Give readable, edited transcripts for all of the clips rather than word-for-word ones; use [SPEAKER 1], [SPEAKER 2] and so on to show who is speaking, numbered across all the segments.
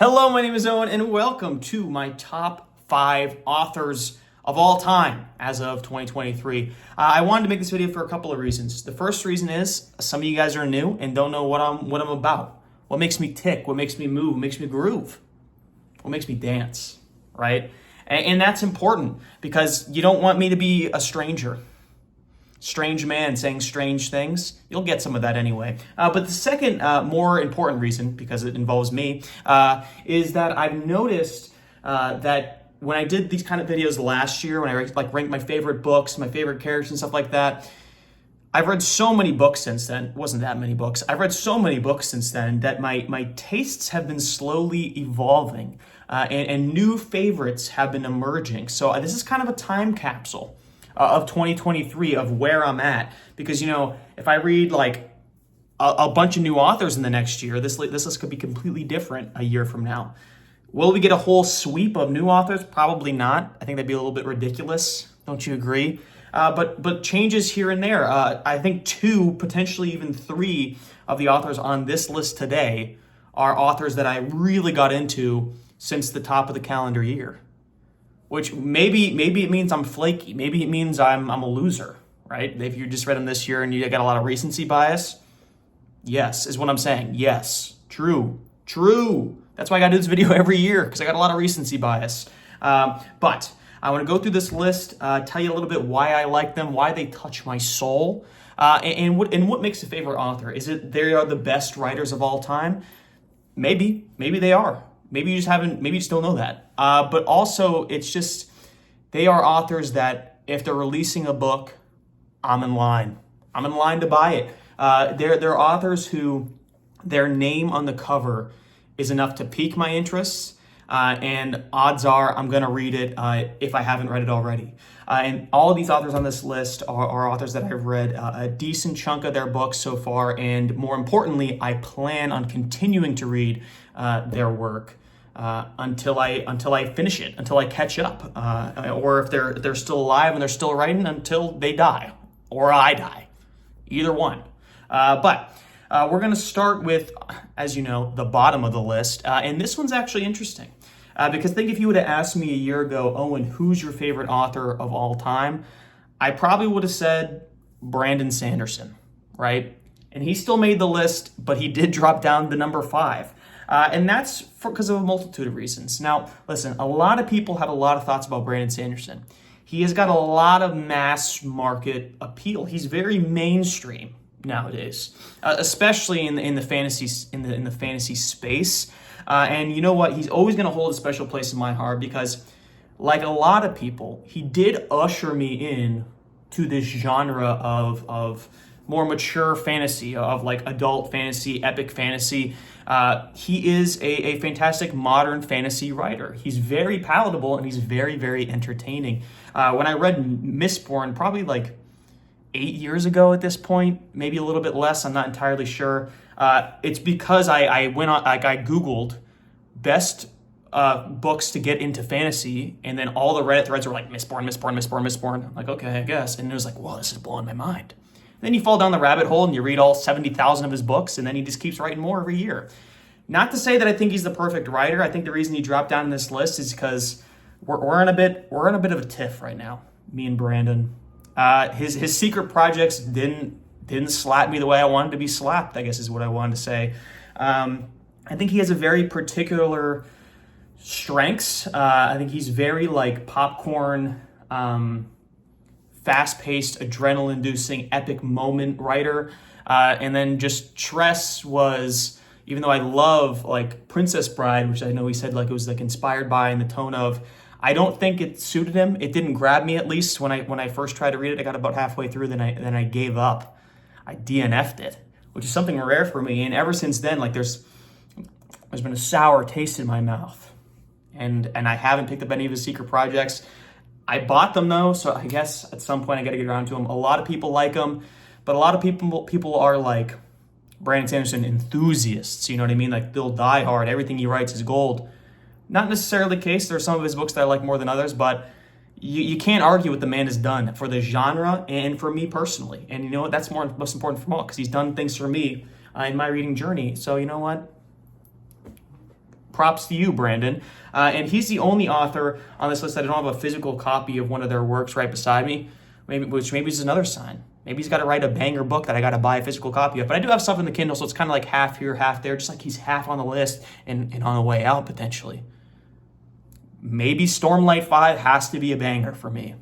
[SPEAKER 1] Hello, my name is Owen, and welcome to my top 5 authors of all time as of 2023. I wanted to make this video for a couple of reasons. The first reason is some of you guys are new and don't know what I'm about. What makes me tick? What makes me move? What makes me groove? What makes me dance? Right? And that's important because you don't want me to be a stranger. Strange man saying strange things. You'll get some of that anyway. But the second more important reason, because it involves me, is that I've noticed that when I did these kind of videos last year, when I ranked my favorite books, my favorite characters and stuff like that, I've read so many books since then. It wasn't that many books. I've read so many books since then that my tastes have been slowly evolving and new favorites have been emerging. So this is kind of a time capsule of 2023 of where I'm at, because if I read like a bunch of new authors in the next year, this list could be completely different a year from now. Will we get a whole sweep of new authors? Probably not. I think that'd be a little bit ridiculous. Don't you agree? But changes here and there. I think 2, potentially even 3 of the authors on this list today are authors that I really got into since the top of the calendar year. Which maybe it means I'm flaky. Maybe it means I'm a loser, right? If you just read them this year and you got a lot of recency bias, yes, is what I'm saying. Yes, true. That's why I got to do this video every year, because I got a lot of recency bias. But I want to go through this list, tell you a little bit why I like them, why they touch my soul, and what makes a favorite author. Is it they are the best writers of all time? Maybe they are. Maybe you just don't know that. But also, it's just, they are authors that if they're releasing a book, I'm in line. I'm in line to buy it. They're authors who their name on the cover is enough to pique my interests, and odds are I'm going to read it if I haven't read it already. And all of these authors on this list are authors that I've read a decent chunk of their books so far, and more importantly, I plan on continuing to read their work until I finish it, until I catch up, or if they're still alive and they're still writing, until they die or I die, either one. But we're going to start with, as you know, the bottom of the list, and this one's actually interesting because think if you would have asked me a year ago, Owen, who's your favorite author of all time, I probably would have said Brandon Sanderson, right? And he still made the list, but he did drop down to number 5. And that's because of a multitude of reasons. Now, listen, a lot of people have a lot of thoughts about Brandon Sanderson. He has got a lot of mass market appeal. He's very mainstream nowadays, especially in the fantasy space. And you know what? He's always going to hold a special place in my heart because, like a lot of people, he did usher me in to this genre of more mature fantasy, of like adult fantasy, epic fantasy. He is a fantastic modern fantasy writer. He's very palatable and he's very, very entertaining. When I read Mistborn, probably like 8 years ago at this point, maybe a little bit less, I'm not entirely sure. It's because I went on, like I Googled best books to get into fantasy, and then all the Reddit threads were like Mistborn. I'm like, okay, I guess. And it was like, whoa, this is blowing my mind. Then you fall down the rabbit hole and you read all 70,000 of his books, and then he just keeps writing more every year. Not to say that I think he's the perfect writer. I think the reason he dropped down in this list is because we're in a bit of a tiff right now, me and Brandon. His secret projects didn't slap me the way I wanted to be slapped, I guess is what I wanted to say. I think he has a very particular strengths. I think he's very like popcorn, fast-paced, adrenaline-inducing, epic moment writer. And then just Tress was, even though I love like Princess Bride, which I know he said like it was like inspired by in the tone of, I don't think it suited him. It didn't grab me, at least when I first tried to read it. I got about halfway through, then I gave up. I DNF'd it, which is something rare for me. And ever since then, like there's been a sour taste in my mouth, and I haven't picked up any of his secret projects. I bought them though, so I guess at some point I got to get around to them. A lot of people like them, but a lot of people are like Brandon Sanderson enthusiasts. You know what I mean? Like they'll die hard. Everything he writes is gold. Not necessarily the case. There are some of his books that I like more than others, but you can't argue what the man has done for the genre and for me personally. And you know what? That's most important from all, because he's done things for me in my reading journey. So you know what? props to you, Brandon. And he's the only author on this list that I don't have a physical copy of one of their works right beside me, which maybe is another sign. Maybe he's got to write a banger book that I got to buy a physical copy of. But I do have stuff in the Kindle, so it's kind of like half here, half there, just like he's half on the list and on the way out potentially. Maybe Stormlight 5 has to be a banger for me.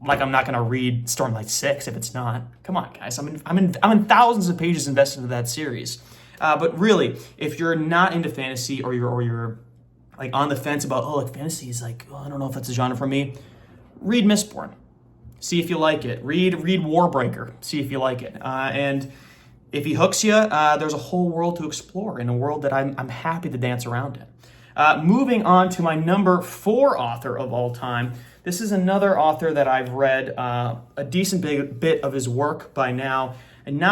[SPEAKER 1] Like I'm not going to read Stormlight 6 if it's not. Come on, guys. I'm in thousands of pages invested into that series. But really, if you're not into fantasy or you're like on the fence about, like fantasy is like, I don't know if that's a genre for me, read Mistborn. See if you like it. Read Warbreaker. See if you like it. And if he hooks you, there's a whole world to explore in a world that I'm happy to dance around in. Moving on to my number 4 author of all time. This is another author that I've read a decent bit of his work by now, and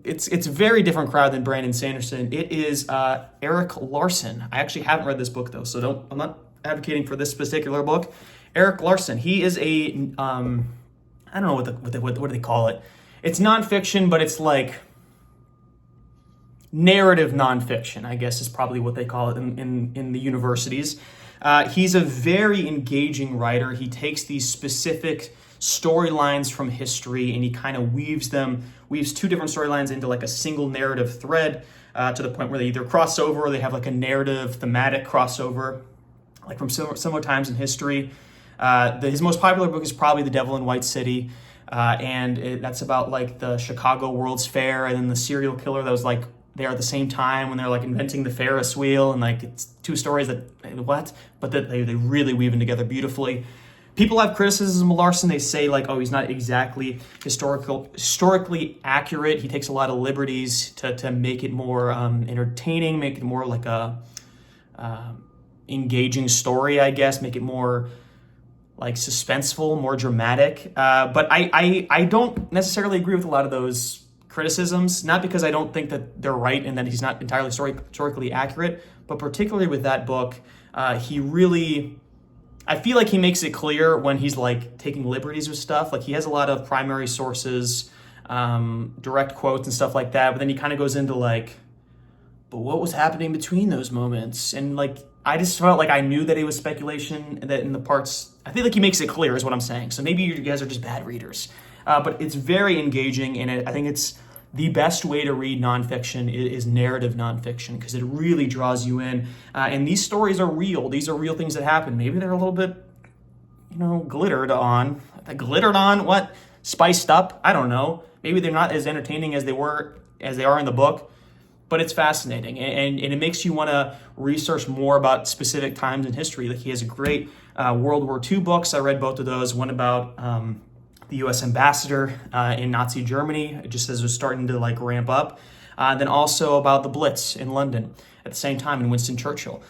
[SPEAKER 1] it's a very different crowd than Brandon Sanderson. It is Erik Larson. I actually haven't read this book though, so I'm not advocating for this particular book. Erik Larson. He is I don't know what do they call it. It's nonfiction, but it's like narrative nonfiction, I guess is probably what they call it in the universities. He's a very engaging writer. He takes these specific storylines from history and he kind of weaves 2 different storylines into like a single narrative thread to the point where they either cross over or they have like a narrative thematic crossover, like from similar times in history. His most popular book is probably The Devil in White City, and that's about like the Chicago World's Fair and then the serial killer that was like there at the same time when they're like inventing the Ferris wheel, and like it's 2 stories but that they really weave them together beautifully. People have criticism of Larson. They say like, he's not exactly historically accurate. He takes a lot of liberties to make it more entertaining, make it more like a engaging story, I guess, make it more like suspenseful, more dramatic. But I don't necessarily agree with a lot of those criticisms, not because I don't think that they're right and that he's not entirely historically accurate, but particularly with that book, I feel like he makes it clear when he's like taking liberties with stuff. Like he has a lot of primary sources, direct quotes and stuff like that, but then he kind of goes into like, but what was happening between those moments? And like, I just felt like I knew that it was speculation, that in the parts, I feel like he makes it clear is what I'm saying. So maybe you guys are just bad readers. But it's very engaging, and I think it's the best way to read nonfiction is narrative nonfiction, because it really draws you in. And these stories are real. These are real things that happen. Maybe they're a little bit, glittered on. What? Spiced up? I don't know. Maybe they're not as entertaining as they are in the book. But it's fascinating, and it makes you want to research more about specific times in history. Like he has a great World War II books. I read both of those. One about the U.S. ambassador in Nazi Germany, just as it was starting to like ramp up. Then also about the Blitz in London at the same time, and Winston Churchill.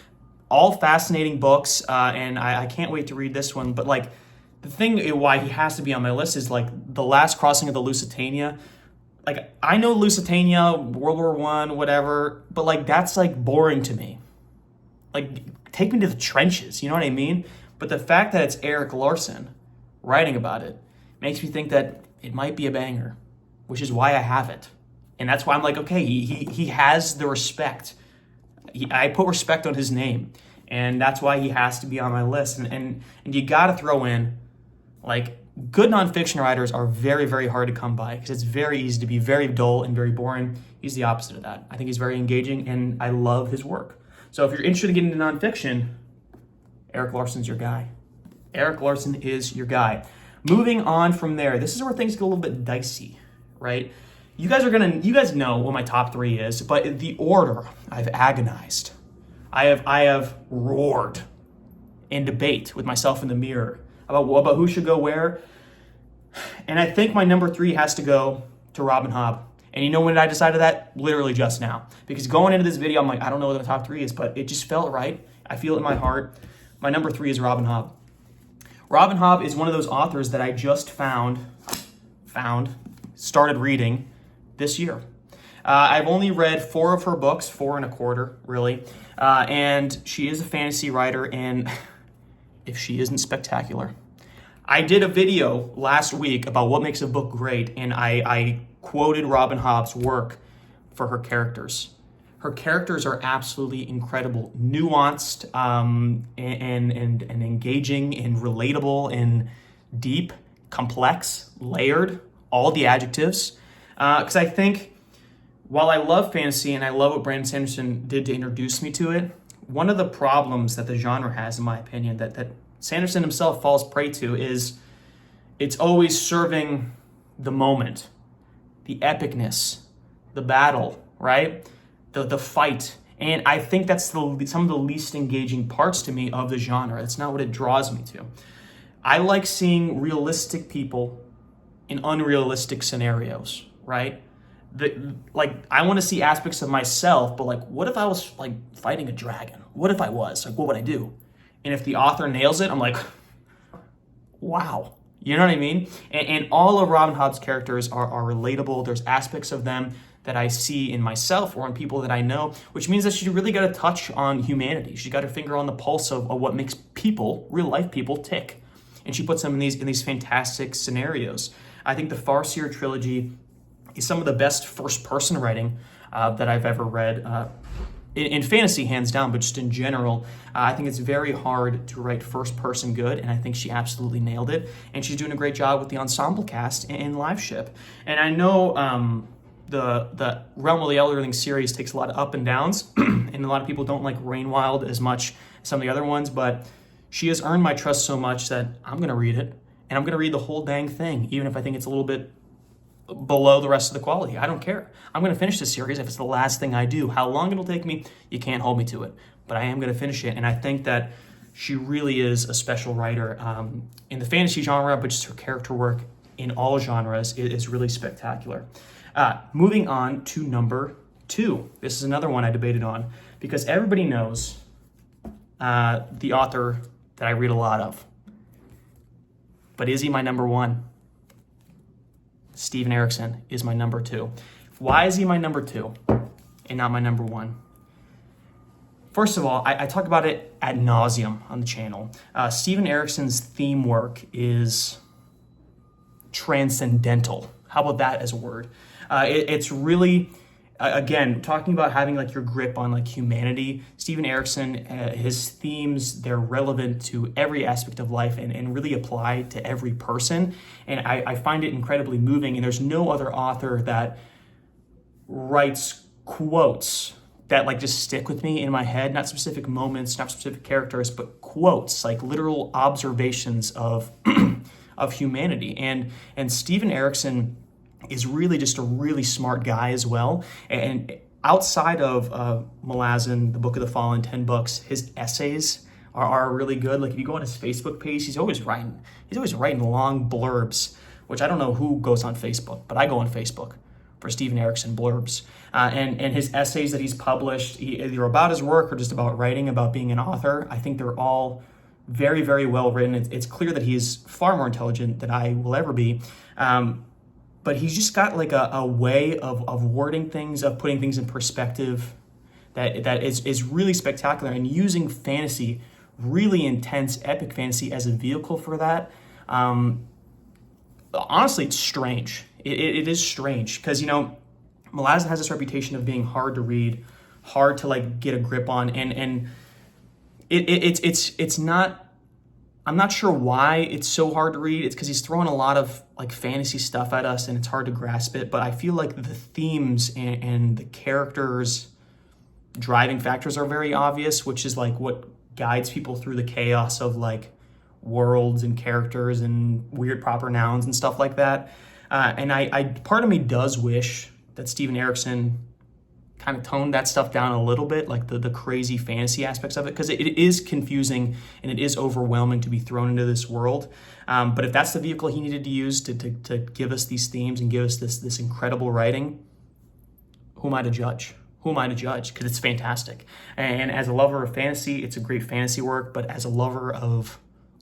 [SPEAKER 1] All fascinating books, and I can't wait to read this one. But like the thing why he has to be on my list is like The Last Crossing of the Lusitania. Like, I know Lusitania, World War I, whatever, but, like, that's, like, boring to me. Like, take me to the trenches, you know what I mean? But the fact that it's Erik Larson writing about it makes me think that it might be a banger, which is why I have it. And that's why I'm like, okay, he has the respect. I put respect on his name, and that's why he has to be on my list. And you got to throw in, like, good nonfiction writers are very, very hard to come by because it's very easy to be very dull and very boring. He's the opposite of that. I think he's very engaging, and I love his work. So if you're interested in getting into nonfiction, Erik Larson's your guy. Erik Larson is your guy. Moving on from there, this is where things get a little bit dicey, right? You guys know what my top 3 is, but the order, I've agonized. I have roared in debate with myself in the mirror about who should go where. And I think my number 3 has to go to Robin Hobb. And you know when I decided that? Literally just now. Because going into this video, I'm like, I don't know what the top 3 is, but it just felt right. I feel it in my heart. My number 3 is Robin Hobb. Robin Hobb is one of those authors that I just started reading this year. I've only read 4 of her books, 4 and a quarter, really. And she is a fantasy writer, and if she isn't spectacular. I did a video last week about what makes a book great, and I quoted Robin Hobb's work for her characters. her characters are absolutely incredible, nuanced, and engaging and relatable and deep, complex, layered, all the adjectives. Because I think while I love fantasy and I love what Brandon Sanderson did to introduce me to it, one of the problems that the genre has, in my opinion, that Sanderson himself falls prey to is it's always serving the moment, the epicness, the battle, right? The fight. And I think that's some of the least engaging parts to me of the genre. That's not what it draws me to. I like seeing realistic people in unrealistic scenarios, right? I want to see aspects of myself, but like, what if I was like fighting a dragon? What if I was? Like, what would I do? And if the author nails it, I'm like, wow. You know what I mean? And all of Robin Hobb's characters are relatable. There's aspects of them that I see in myself or in people that I know, which means that she really got to touch on humanity. She got her finger on the pulse of what makes people, real life people, tick. And she puts them in these fantastic scenarios. I think the Farseer trilogy is some of the best first-person writing that I've ever read. In fantasy, hands down, but just in general, I think it's very hard to write first-person good, and I think she absolutely nailed it. And she's doing a great job with the ensemble cast in Live Ship. And I know the Realm of the Elderling series takes a lot of up and downs, and a lot of people don't like Rainwild as much as some of the other ones, but she has earned my trust so much that I'm going to read it, and I'm going to read the whole dang thing, even if I think it's a little bit below the rest of the quality. I don't care. I'm going to finish this series if it's the last thing I do. How long it'll take me, you can't hold me to it, but I am going to finish it, and I think that she really is a special writer in the fantasy genre, but just her character work in all genres is really spectacular. Moving on to number 2. This is another one I debated on because everybody knows the author that I read a lot of. But is he my number 1? Steven Erikson is my number 2. Why is he my number 2 and not my number 1? First of all, I talk about it ad nauseum on the channel. Steven Erikson's theme work is transcendental. How about that as a word? It's really, again, talking about having like your grip on like humanity. Steven Erikson, his themes, they're relevant to every aspect of life and really apply to every person. And I find it incredibly moving. And there's no other author that writes quotes that like just stick with me in my head, not specific moments, not specific characters, but quotes, like literal observations of of humanity. And Steven Erikson is really just a really smart guy as well. And outside of Malazan, the Book of the Fallen, 10 books, his essays are really good. Like if you go on his Facebook page, he's always writing long blurbs, which I don't know who goes on Facebook, but I go on Facebook for Steven Erikson blurbs. And his essays that he's published, either about his work or just about writing, about being an author, I think they're all very, very well written. It's clear that he's far more intelligent than I will ever be. But he's just got like a way of wording things, of putting things in perspective that is really spectacular, and using fantasy, really intense, epic fantasy as a vehicle for that. Honestly, it's strange. It is strange because, you know, Malazan has this reputation of being hard to read, hard to like get a grip on, and it's not. I'm not sure why it's so hard to read. It's because he's throwing a lot of like fantasy stuff at us and it's hard to grasp it. But I feel like the themes and the characters' driving factors are very obvious, which is like what guides people through the chaos of like worlds and characters and weird proper nouns and stuff like that. And I part of me does wish that Steven Erikson kind of toned that stuff down a little bit, like the crazy fantasy aspects of it, because it is confusing and it is overwhelming to be thrown into this world. But if that's the vehicle he needed to use to give us these themes and give us this incredible writing, who am I to judge? Who am I to judge? Because it's fantastic. And as a lover of fantasy, it's a great fantasy work, but as a lover of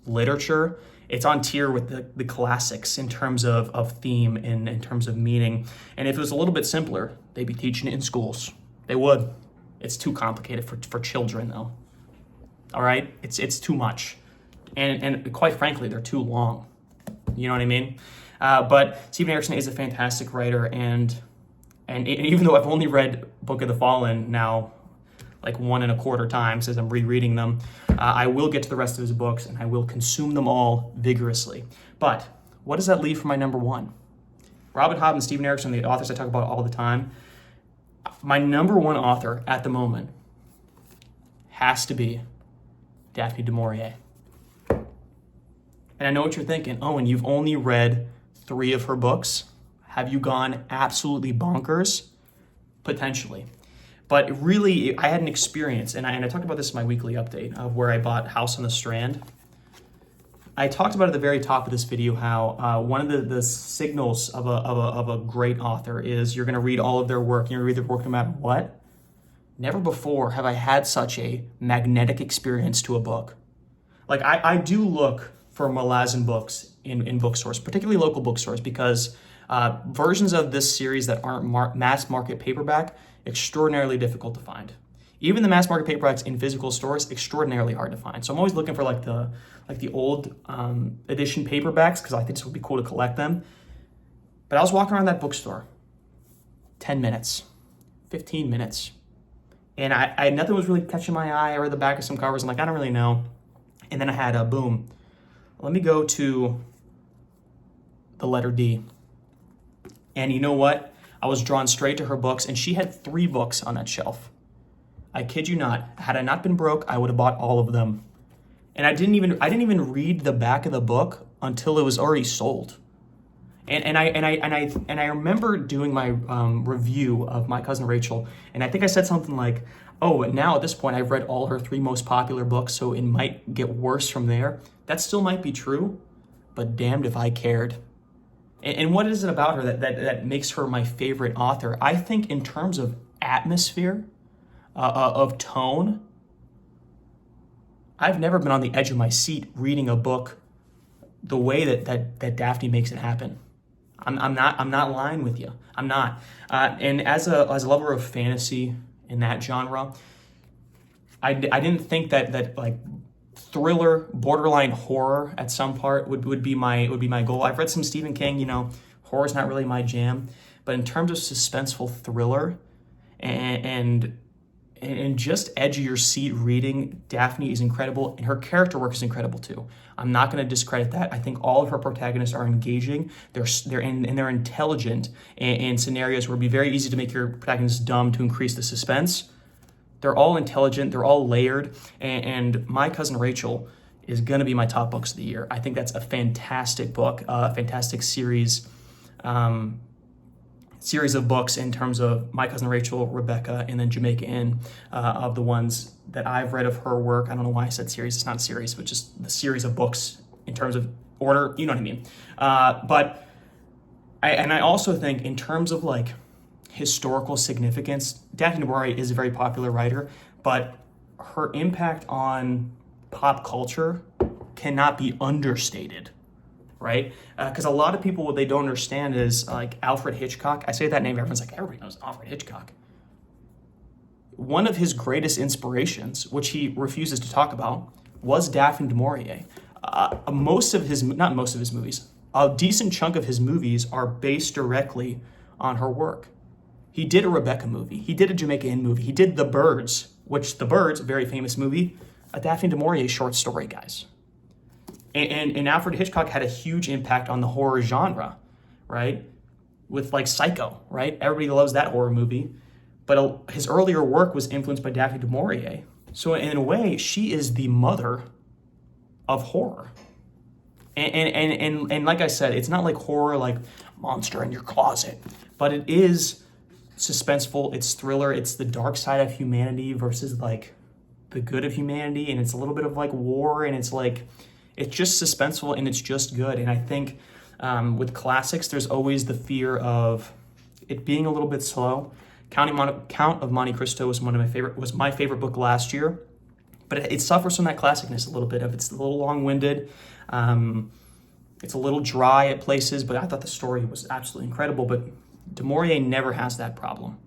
[SPEAKER 1] literature, it's on tier with the classics in terms of theme and in terms of meaning. And if it was a little bit simpler, they'd be teaching it in schools. They would. It's too complicated for children, though. All right? It's too much. And quite frankly, they're too long. You know what I mean? But Steven Erikson is a fantastic writer, and even though I've only read Book of the Fallen now like 1.25 times as I'm rereading them. I will get to the rest of his books and I will consume them all vigorously. But what does that leave for my number one? Robin Hobb and Stephen Erickson, the authors I talk about all the time. My number one author at the moment has to be Daphne du Maurier. And I know what you're thinking. Oh, and you've only read 3 of her books. Have you gone absolutely bonkers? Potentially. But really, I had an experience, and I talked about this in my weekly update of where I bought House on the Strand. I talked about at the very top of this video how one of the signals of a great author is you're going to read all of their work, and you're going to read their work no matter what. Never before have I had such a magnetic experience to a book. Like, I do look for Malazan books in bookstores, particularly local bookstores, because versions of this series that aren't mass market paperback, extraordinarily difficult to find. Even the mass market paperbacks in physical stores, extraordinarily hard to find. So I'm always looking for like the old edition paperbacks because I think this would be cool to collect them. But I was walking around that bookstore, 10 minutes, 15 minutes, and I nothing was really catching my eye. I read the back of some covers. I'm like, I don't really know. And then I had a boom. Let me go to the letter D. And you know what? I was drawn straight to her books, and she had 3 books on that shelf. I kid you not. Had I not been broke, I would have bought all of them. And I didn't even read the back of the book until it was already sold. And I remember doing my review of My Cousin Rachel, and I think I said something like, "Oh, now at this point, I've read all her 3 most popular books, so it might get worse from there." That still might be true, but damned if I cared. And what is it about her that makes her my favorite author? I think in terms of atmosphere, of tone, I've never been on the edge of my seat reading a book the way that Daphne makes it happen. I'm not lying with you. I'm not. And as a lover of fantasy in that genre, I didn't think that like thriller, borderline horror at some part would be my goal. I've read some Stephen King, horror's not really my jam, but in terms of suspenseful thriller and just edge of your seat reading, Daphne is incredible, and her character work is incredible too. I'm not going to discredit that. I think all of her protagonists are engaging. They're intelligent in scenarios where it'd be very easy to make your protagonist dumb to increase the suspense. They're all intelligent, they're all layered, and My Cousin Rachel is going to be my top books of the year. I think that's a fantastic book, a fantastic series of books in terms of My Cousin Rachel, Rebecca, and then Jamaica Inn, of the ones that I've read of her work. I don't know why I said series, it's not a series, but just the series of books in terms of order, you know what I mean. But I also think in terms of like historical significance, Daphne du Maurier is a very popular writer, but her impact on pop culture cannot be understated, right? Because a lot of people, what they don't understand is like Alfred Hitchcock. I say that name, everyone's like, everybody knows Alfred Hitchcock. One of his greatest inspirations, which he refuses to talk about, was Daphne du Maurier. Not most of his movies, a decent chunk of his movies are based directly on her work. He did a Rebecca movie. He did a Jamaica Inn movie. He did The Birds, which The Birds, a very famous movie, a Daphne du Maurier short story, guys. And Alfred Hitchcock had a huge impact on the horror genre, right? With like Psycho, right? Everybody loves that horror movie. But his earlier work was influenced by Daphne du Maurier. So in a way, she is the mother of horror. And like I said, it's not like horror like monster in your closet, but it is suspenseful, it's thriller, it's the dark side of humanity versus like the good of humanity, and it's a little bit of like war, and it's just suspenseful, and it's just good. And I think with classics, there's always the fear of it being a little bit slow. Count of Monte Cristo was my favorite book last year, but it suffers from that classicness a little bit of it's a little long-winded. It's a little dry at places, but I thought the story was absolutely incredible. But du Maurier never has that problem.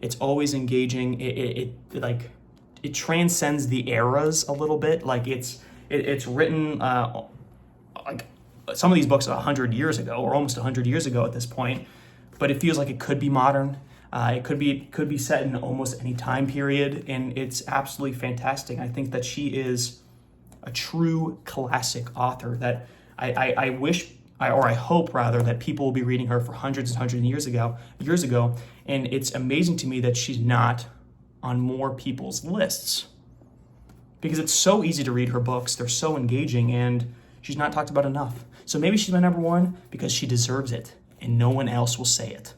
[SPEAKER 1] It's always engaging. It transcends the eras a little bit. Like it's written like some of these books 100 years ago, or almost 100 years ago at this point, but it feels like it could be modern. It could be set in almost any time period, and it's absolutely fantastic. I think that she is a true classic author that I hope rather that people will be reading her for hundreds and hundreds of years ago. And it's amazing to me that she's not on more people's lists, because it's so easy to read her books. They're so engaging, and she's not talked about enough. So maybe she's my number one because she deserves it and no one else will say it.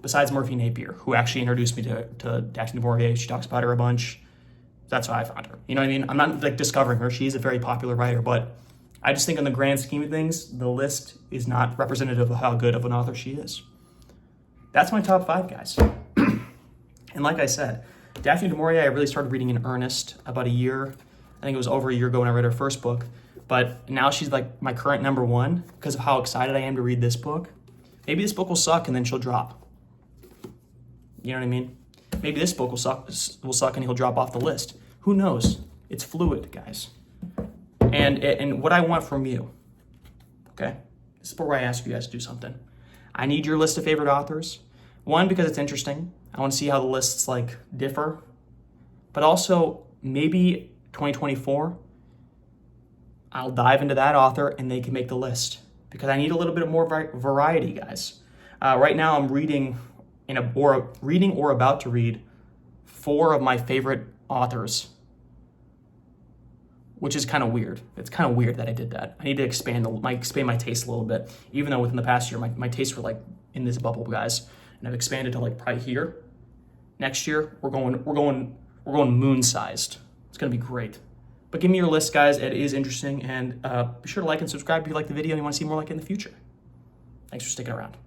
[SPEAKER 1] Besides Murphy Napier, who actually introduced me to Daphne du Maurier. She talks about her a bunch. That's why I found her. You know what I mean? I'm not like discovering her. She's a very popular writer, but I just think in the grand scheme of things, the list is not representative of how good of an author she is. That's my top 5, guys. And like I said, Daphne du Maurier, I really started reading in earnest about a year. I think it was over a year ago when I read her first book. But now she's like my current number 1 because of how excited I am to read this book. Maybe this book will suck and then she'll drop. You know what I mean? Maybe this book will suck and he'll drop off the list. Who knows? It's fluid, guys. And what I want from you, okay? This is where I ask you guys to do something. I need your list of favorite authors. 1, because it's interesting. I want to see how the lists like differ. But also, maybe 2024, I'll dive into that author and they can make the list. Because I need a little bit more variety, guys. Right now, I'm reading or about to read 4 of my favorite authors, which is kind of weird. It's kind of weird that I did that. I need to expand my taste a little bit, even though within the past year, my tastes were like in this bubble, guys. And I've expanded to like probably here. Next year, we're going moon-sized. It's gonna be great. But give me your list, guys. It is interesting, and be sure to like and subscribe if you like the video and you want to see more like it in the future. Thanks for sticking around.